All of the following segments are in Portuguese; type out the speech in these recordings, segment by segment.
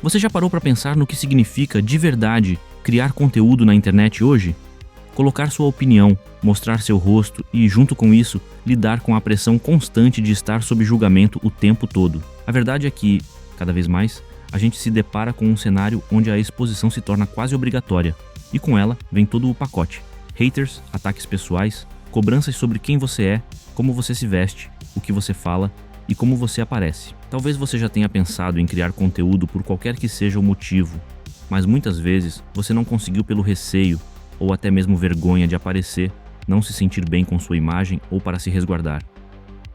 Você já parou para pensar no que significa, de verdade, criar conteúdo na internet hoje? Colocar sua opinião, mostrar seu rosto e, junto com isso, lidar com a pressão constante de estar sob julgamento o tempo todo. A verdade é que, cada vez mais, a gente se depara com um cenário onde a exposição se torna quase obrigatória, e com ela vem todo o pacote. Haters, ataques pessoais, cobranças sobre quem você é, como você se veste, o que você fala e como você aparece. Talvez você já tenha pensado em criar conteúdo por qualquer que seja o motivo, mas muitas vezes você não conseguiu pelo receio ou até mesmo vergonha de aparecer, não se sentir bem com sua imagem ou para se resguardar.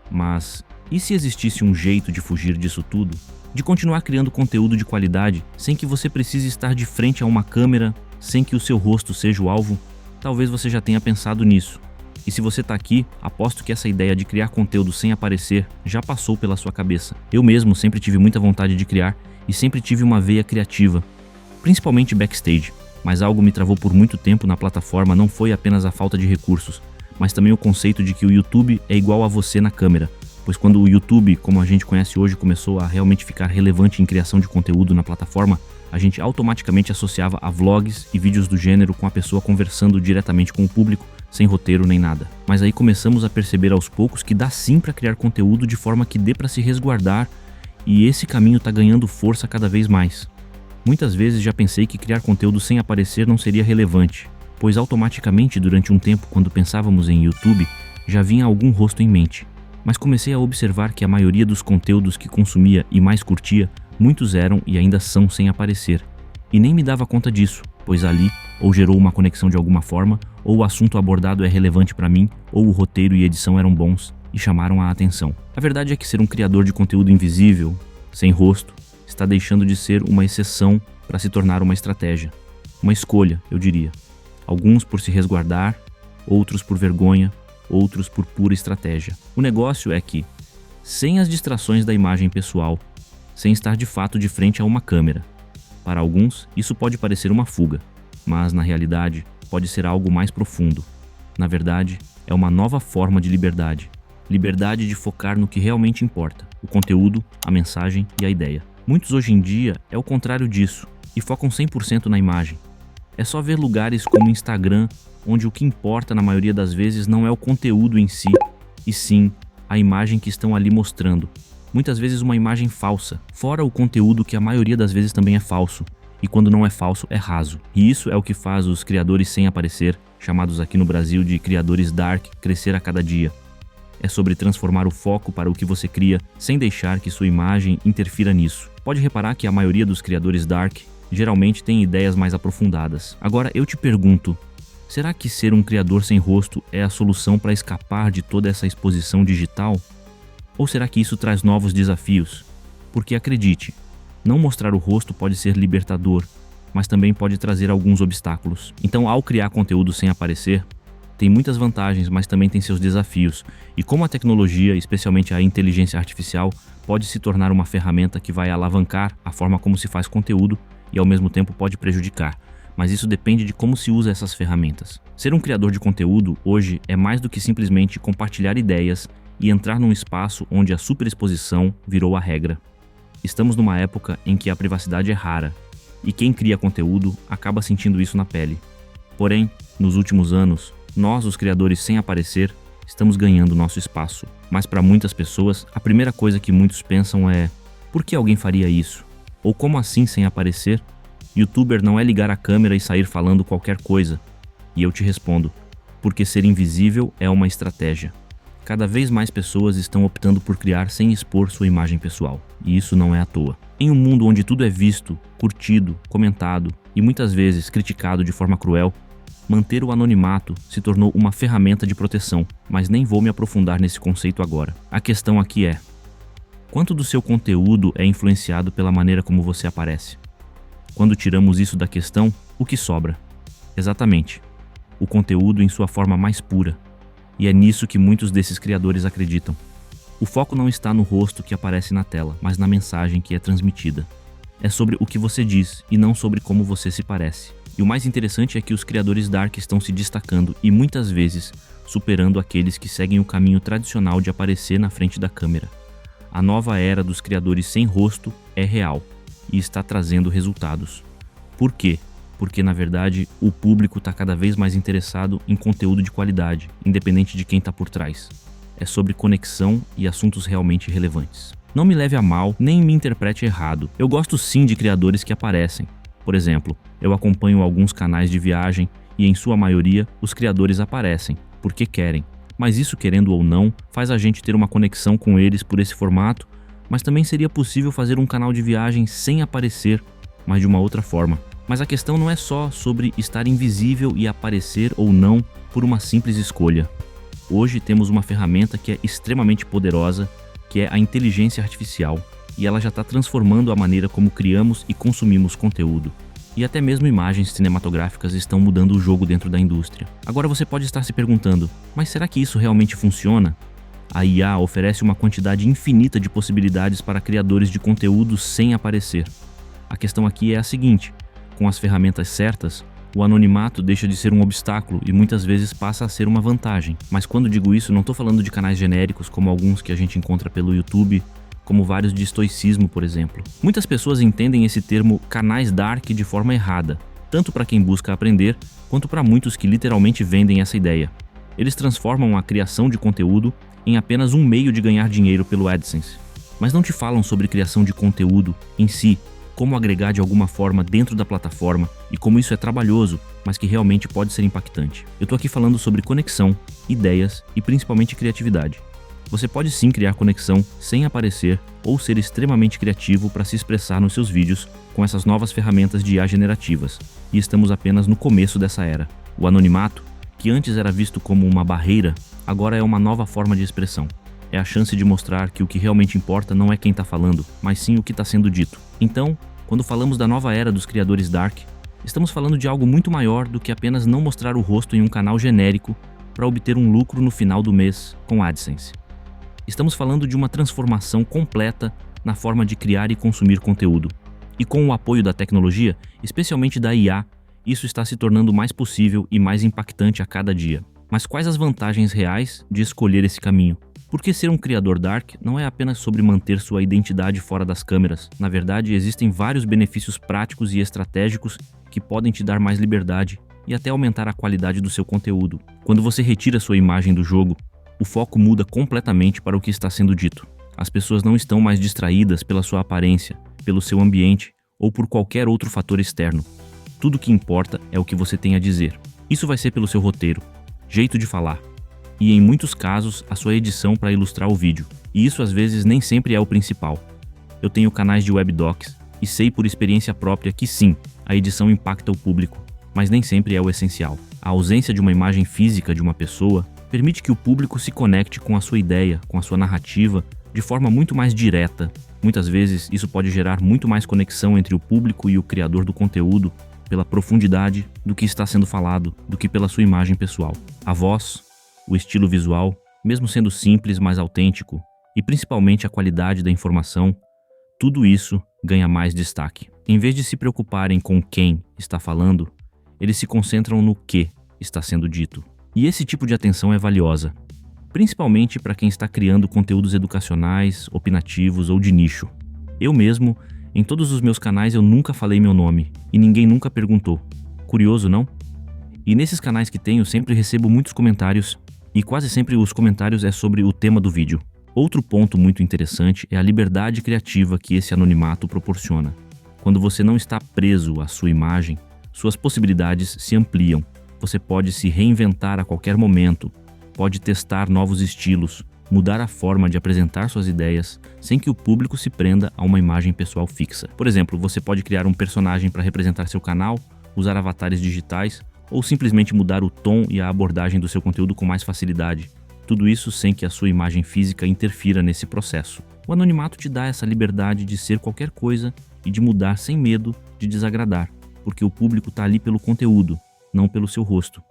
Mas e se existisse um jeito de fugir disso tudo? De continuar criando conteúdo de qualidade sem que você precise estar de frente a uma câmera, sem que o seu rosto seja o alvo? Talvez você já tenha pensado nisso. E se você tá aqui, aposto que essa ideia de criar conteúdo sem aparecer já passou pela sua cabeça. Eu mesmo sempre tive muita vontade de criar e sempre tive uma veia criativa, principalmente backstage. Mas algo me travou por muito tempo na plataforma não foi apenas a falta de recursos, mas também o conceito de que o YouTube é igual a você na câmera. Pois quando o YouTube, como a gente conhece hoje, começou a realmente ficar relevante em criação de conteúdo na plataforma, a gente automaticamente associava a vlogs e vídeos do gênero com a pessoa conversando diretamente com o público, sem roteiro nem nada. Mas aí começamos a perceber aos poucos que dá sim para criar conteúdo de forma que dê para se resguardar, e esse caminho tá ganhando força cada vez mais. Muitas vezes já pensei que criar conteúdo sem aparecer não seria relevante, pois automaticamente durante um tempo, quando pensávamos em YouTube, já vinha algum rosto em mente. Mas comecei a observar que a maioria dos conteúdos que consumia e mais curtia, muitos eram e ainda são sem aparecer. E nem me dava conta disso, pois ali ou gerou uma conexão de alguma forma, ou o assunto abordado é relevante para mim, ou o roteiro e edição eram bons e chamaram a atenção. A verdade é que ser um criador de conteúdo invisível, sem rosto, está deixando de ser uma exceção para se tornar uma estratégia. Uma escolha, eu diria. Alguns por se resguardar, outros por vergonha, outros por pura estratégia. O negócio é que, sem as distrações da imagem pessoal, sem estar de fato de frente a uma câmera, para alguns isso pode parecer uma fuga, mas na realidade pode ser algo mais profundo. Na verdade, é uma nova forma de liberdade. Liberdade de focar no que realmente importa, o conteúdo, a mensagem e a ideia. Muitos hoje em dia é o contrário disso e focam 100% na imagem. É só ver lugares como o Instagram, onde o que importa na maioria das vezes não é o conteúdo em si, e sim a imagem que estão ali mostrando. Muitas vezes uma imagem falsa, fora o conteúdo que a maioria das vezes também é falso, e quando não é falso é raso. E isso é o que faz os criadores sem aparecer, chamados aqui no Brasil de criadores dark, crescer a cada dia. É sobre transformar o foco para o que você cria, sem deixar que sua imagem interfira nisso. Pode reparar que a maioria dos criadores dark geralmente tem ideias mais aprofundadas. Agora eu te pergunto, será que ser um criador sem rosto é a solução para escapar de toda essa exposição digital? Ou será que isso traz novos desafios? Porque acredite, não mostrar o rosto pode ser libertador, mas também pode trazer alguns obstáculos. Então, ao criar conteúdo sem aparecer, tem muitas vantagens, mas também tem seus desafios. E como a tecnologia, especialmente a inteligência artificial, pode se tornar uma ferramenta que vai alavancar a forma como se faz conteúdo e ao mesmo tempo pode prejudicar. Mas isso depende de como se usa essas ferramentas. Ser um criador de conteúdo hoje é mais do que simplesmente compartilhar ideias e entrar num espaço onde a superexposição virou a regra. Estamos numa época em que a privacidade é rara, e quem cria conteúdo acaba sentindo isso na pele. Porém, nos últimos anos, nós, os criadores sem aparecer, estamos ganhando nosso espaço. Mas para muitas pessoas, a primeira coisa que muitos pensam é: por que alguém faria isso? Ou como assim sem aparecer? YouTuber não é ligar a câmera e sair falando qualquer coisa. E eu te respondo: porque ser invisível é uma estratégia. Cada vez mais pessoas estão optando por criar sem expor sua imagem pessoal, e isso não é à toa. Em um mundo onde tudo é visto, curtido, comentado e muitas vezes criticado de forma cruel, manter o anonimato se tornou uma ferramenta de proteção, mas nem vou me aprofundar nesse conceito agora. A questão aqui é: quanto do seu conteúdo é influenciado pela maneira como você aparece? Quando tiramos isso da questão, o que sobra? Exatamente, o conteúdo em sua forma mais pura. E é nisso que muitos desses criadores acreditam. O foco não está no rosto que aparece na tela, mas na mensagem que é transmitida. É sobre o que você diz e não sobre como você se parece. E o mais interessante é que os criadores dark estão se destacando e muitas vezes superando aqueles que seguem o caminho tradicional de aparecer na frente da câmera. A nova era dos criadores sem rosto é real. e está trazendo resultados. Por quê? Porque, na verdade, o público está cada vez mais interessado em conteúdo de qualidade, independente de quem está por trás. É sobre conexão e assuntos realmente relevantes. Não me leve a mal, nem me interprete errado. Eu gosto sim de criadores que aparecem. Por exemplo, eu acompanho alguns canais de viagem e, em sua maioria, os criadores aparecem, porque querem. Mas isso, querendo ou não, faz a gente ter uma conexão com eles por esse formato, mas também seria possível fazer um canal de viagem sem aparecer, mas de uma outra forma. Mas a questão não é só sobre estar invisível e aparecer ou não por uma simples escolha. Hoje temos uma ferramenta que é extremamente poderosa, que é a inteligência artificial, e ela já está transformando a maneira como criamos e consumimos conteúdo. E até mesmo imagens cinematográficas estão mudando o jogo dentro da indústria. Agora você pode estar se perguntando, mas será que isso realmente funciona? A IA oferece uma quantidade infinita de possibilidades para criadores de conteúdo sem aparecer. A questão aqui é a seguinte: com as ferramentas certas, o anonimato deixa de ser um obstáculo e muitas vezes passa a ser uma vantagem. Mas quando digo isso, não estou falando de canais genéricos como alguns que a gente encontra pelo YouTube, como vários de estoicismo, por exemplo. Muitas pessoas entendem esse termo canais dark de forma errada, tanto para quem busca aprender, quanto para muitos que literalmente vendem essa ideia. Eles transformam a criação de conteúdo em apenas um meio de ganhar dinheiro pelo AdSense. Mas não te falam sobre criação de conteúdo em si, como agregar de alguma forma dentro da plataforma e como isso é trabalhoso, mas que realmente pode ser impactante. Eu tô aqui falando sobre conexão, ideias e principalmente criatividade. Você pode sim criar conexão sem aparecer ou ser extremamente criativo para se expressar nos seus vídeos com essas novas ferramentas de IA generativas, e estamos apenas no começo dessa era. O anonimato, que antes era visto como uma barreira, agora é uma nova forma de expressão. É a chance de mostrar que o que realmente importa não é quem está falando, mas sim o que está sendo dito. Então, quando falamos da nova era dos criadores dark, estamos falando de algo muito maior do que apenas não mostrar o rosto em um canal genérico para obter um lucro no final do mês com AdSense. Estamos falando de uma transformação completa na forma de criar e consumir conteúdo. E com o apoio da tecnologia, especialmente da IA, isso está se tornando mais possível e mais impactante a cada dia. Mas quais as vantagens reais de escolher esse caminho? Porque ser um criador dark não é apenas sobre manter sua identidade fora das câmeras. Na verdade, existem vários benefícios práticos e estratégicos que podem te dar mais liberdade e até aumentar a qualidade do seu conteúdo. Quando você retira sua imagem do jogo, o foco muda completamente para o que está sendo dito. As pessoas não estão mais distraídas pela sua aparência, pelo seu ambiente ou por qualquer outro fator externo. Tudo o que importa é o que você tem a dizer. Isso vai ser pelo seu roteiro, jeito de falar, e em muitos casos a sua edição para ilustrar o vídeo. E isso às vezes nem sempre é o principal. Eu tenho canais de webdocs e sei por experiência própria que sim, a edição impacta o público, mas nem sempre é o essencial. A ausência de uma imagem física de uma pessoa permite que o público se conecte com a sua ideia, com a sua narrativa, de forma muito mais direta. Muitas vezes isso pode gerar muito mais conexão entre o público e o criador do conteúdo, pela profundidade do que está sendo falado, do que pela sua imagem pessoal. A voz, o estilo visual, mesmo sendo simples, mais autêntico, e principalmente a qualidade da informação, tudo isso ganha mais destaque. Em vez de se preocuparem com quem está falando, eles se concentram no que está sendo dito. E esse tipo de atenção é valiosa, principalmente para quem está criando conteúdos educacionais, opinativos ou de nicho. Eu mesmo, em todos os meus canais, eu nunca falei meu nome e ninguém nunca perguntou. Curioso, não? E nesses canais que tenho, sempre recebo muitos comentários e quase sempre os comentários é sobre o tema do vídeo. Outro ponto muito interessante é a liberdade criativa que esse anonimato proporciona. Quando você não está preso à sua imagem, suas possibilidades se ampliam. Você pode se reinventar a qualquer momento, pode testar novos estilos, mudar a forma de apresentar suas ideias sem que o público se prenda a uma imagem pessoal fixa. Por exemplo, você pode criar um personagem para representar seu canal, usar avatares digitais ou simplesmente mudar o tom e a abordagem do seu conteúdo com mais facilidade. Tudo isso sem que a sua imagem física interfira nesse processo. O anonimato te dá essa liberdade de ser qualquer coisa e de mudar sem medo de desagradar, porque o público está ali pelo conteúdo, não pelo seu rosto.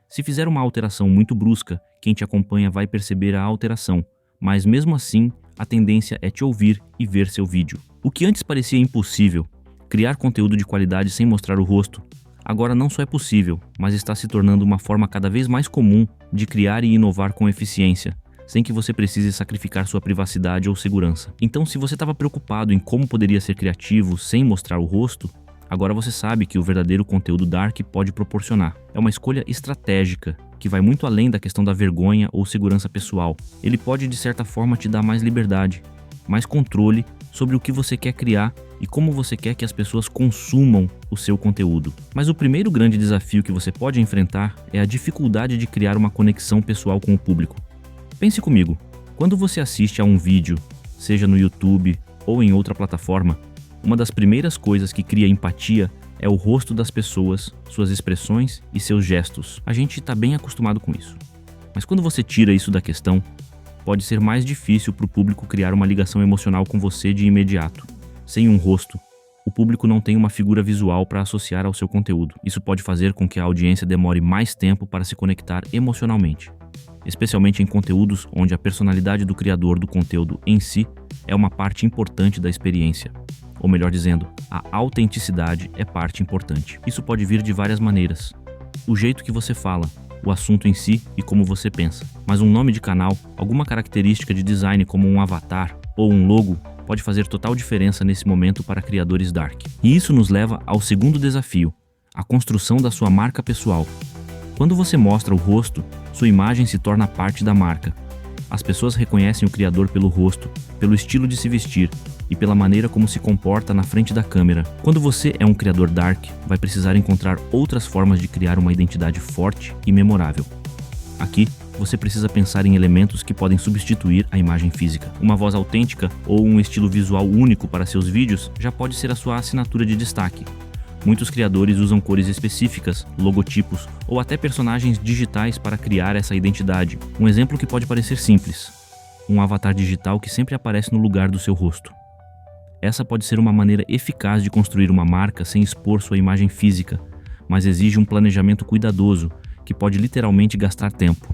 Se fizer uma alteração muito brusca, quem te acompanha vai perceber a alteração, mas mesmo assim, a tendência é te ouvir e ver seu vídeo. O que antes parecia impossível, criar conteúdo de qualidade sem mostrar o rosto, agora não só é possível, mas está se tornando uma forma cada vez mais comum de criar e inovar com eficiência, sem que você precise sacrificar sua privacidade ou segurança. Então, se você estava preocupado em como poderia ser criativo sem mostrar o rosto, agora você sabe que o verdadeiro conteúdo dark pode proporcionar. É uma escolha estratégica, que vai muito além da questão da vergonha ou segurança pessoal. Ele pode, de certa forma, te dar mais liberdade, mais controle sobre o que você quer criar e como você quer que as pessoas consumam o seu conteúdo. Mas o primeiro grande desafio que você pode enfrentar é a dificuldade de criar uma conexão pessoal com o público. Pense comigo, quando você assiste a um vídeo, seja no YouTube ou em outra plataforma, uma das primeiras coisas que cria empatia é o rosto das pessoas, suas expressões e seus gestos. A gente está bem acostumado com isso. Mas quando você tira isso da questão, pode ser mais difícil para o público criar uma ligação emocional com você de imediato. Sem um rosto, o público não tem uma figura visual para associar ao seu conteúdo. Isso pode fazer com que a audiência demore mais tempo para se conectar emocionalmente, especialmente em conteúdos onde a personalidade do criador do conteúdo em si é uma parte importante da experiência. Ou melhor dizendo, a autenticidade é parte importante. Isso pode vir de várias maneiras. O jeito que você fala, o assunto em si e como você pensa. Mas um nome de canal, alguma característica de design como um avatar ou um logo pode fazer total diferença nesse momento para criadores dark. E isso nos leva ao segundo desafio, a construção da sua marca pessoal. Quando você mostra o rosto, sua imagem se torna parte da marca. As pessoas reconhecem o criador pelo rosto, pelo estilo de se vestir e pela maneira como se comporta na frente da câmera. Quando você é um criador dark, vai precisar encontrar outras formas de criar uma identidade forte e memorável. Aqui, você precisa pensar em elementos que podem substituir a imagem física. Uma voz autêntica ou um estilo visual único para seus vídeos já pode ser a sua assinatura de destaque. Muitos criadores usam cores específicas, logotipos ou até personagens digitais para criar essa identidade. Um exemplo que pode parecer simples: um avatar digital que sempre aparece no lugar do seu rosto. Essa pode ser uma maneira eficaz de construir uma marca sem expor sua imagem física, mas exige um planejamento cuidadoso que pode literalmente gastar tempo.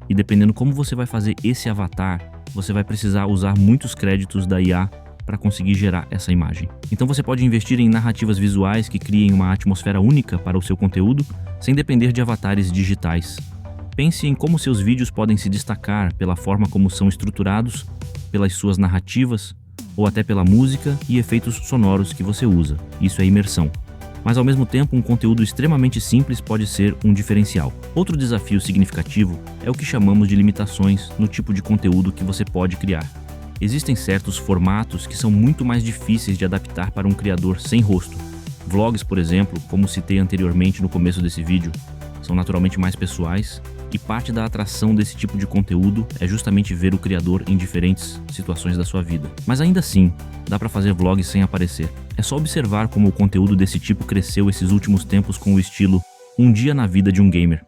E dependendo como você vai fazer esse avatar, você vai precisar usar muitos créditos da IA para conseguir gerar essa imagem. Então você pode investir em narrativas visuais que criem uma atmosfera única para o seu conteúdo, sem depender de avatares digitais. Pense em como seus vídeos podem se destacar pela forma como são estruturados, pelas suas narrativas, ou até pela música e efeitos sonoros que você usa. Isso é imersão. Mas ao mesmo tempo, um conteúdo extremamente simples pode ser um diferencial. Outro desafio significativo é o que chamamos de limitações no tipo de conteúdo que você pode criar. Existem certos formatos que são muito mais difíceis de adaptar para um criador sem rosto. Vlogs, por exemplo, como citei anteriormente no começo desse vídeo, são naturalmente mais pessoais, e parte da atração desse tipo de conteúdo é justamente ver o criador em diferentes situações da sua vida. Mas ainda assim, dá para fazer vlogs sem aparecer. É só observar como o conteúdo desse tipo cresceu esses últimos tempos com o estilo "Um dia na vida de um gamer".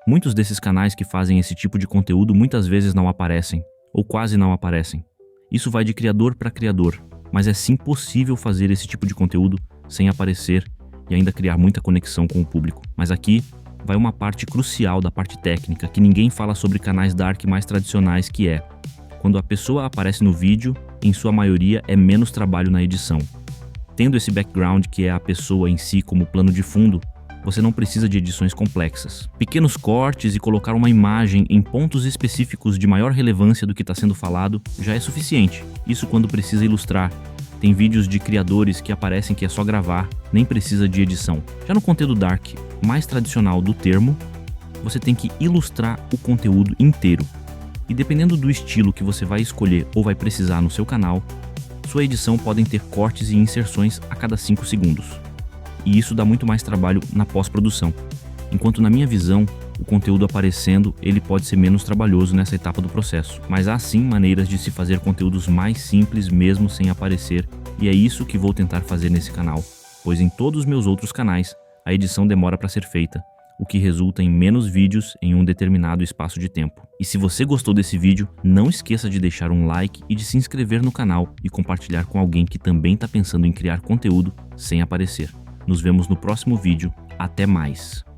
Muitos desses canais que fazem esse tipo de conteúdo muitas vezes não aparecem, ou quase não aparecem. Isso vai de criador para criador, mas é sim possível fazer esse tipo de conteúdo sem aparecer e ainda criar muita conexão com o público. Mas aqui vai uma parte crucial da parte técnica que ninguém fala sobre canais dark mais tradicionais, que é: quando a pessoa aparece no vídeo, em sua maioria é menos trabalho na edição. Tendo esse background, que é a pessoa em si como plano de fundo, você não precisa de edições complexas. Pequenos cortes e colocar uma imagem em pontos específicos de maior relevância do que está sendo falado já é suficiente. Isso quando precisa ilustrar. Tem vídeos de criadores que aparecem que é só gravar, nem precisa de edição. Já no conteúdo dark, mais tradicional do termo, você tem que ilustrar o conteúdo inteiro. E dependendo do estilo que você vai escolher ou vai precisar no seu canal, sua edição podem ter cortes e inserções a cada 5 segundos. E isso dá muito mais trabalho na pós-produção. Enquanto na minha visão, o conteúdo aparecendo, ele pode ser menos trabalhoso nessa etapa do processo. Mas há sim maneiras de se fazer conteúdos mais simples mesmo sem aparecer, e é isso que vou tentar fazer nesse canal, pois em todos os meus outros canais, a edição demora para ser feita, o que resulta em menos vídeos em um determinado espaço de tempo. E se você gostou desse vídeo, não esqueça de deixar um like e de se inscrever no canal e compartilhar com alguém que também está pensando em criar conteúdo sem aparecer. Nos vemos no próximo vídeo. Até mais!